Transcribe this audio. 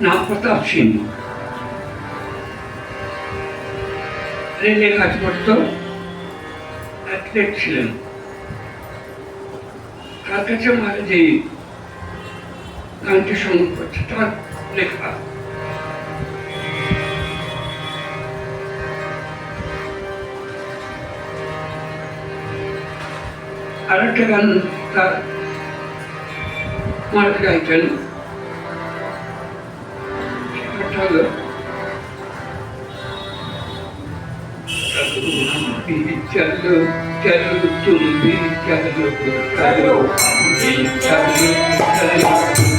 নাম প্রতাপ সিং, রেলে কাজ করত, অ্যাথলেট ছিলেন। তার কাছে মারা যে গানটি সংগ্রহ করছে তার লেখা। আরেকটা গান তার মারা গাইতেন, সেটা হলো চলো চলো তুমি চলো চলো চলো চলো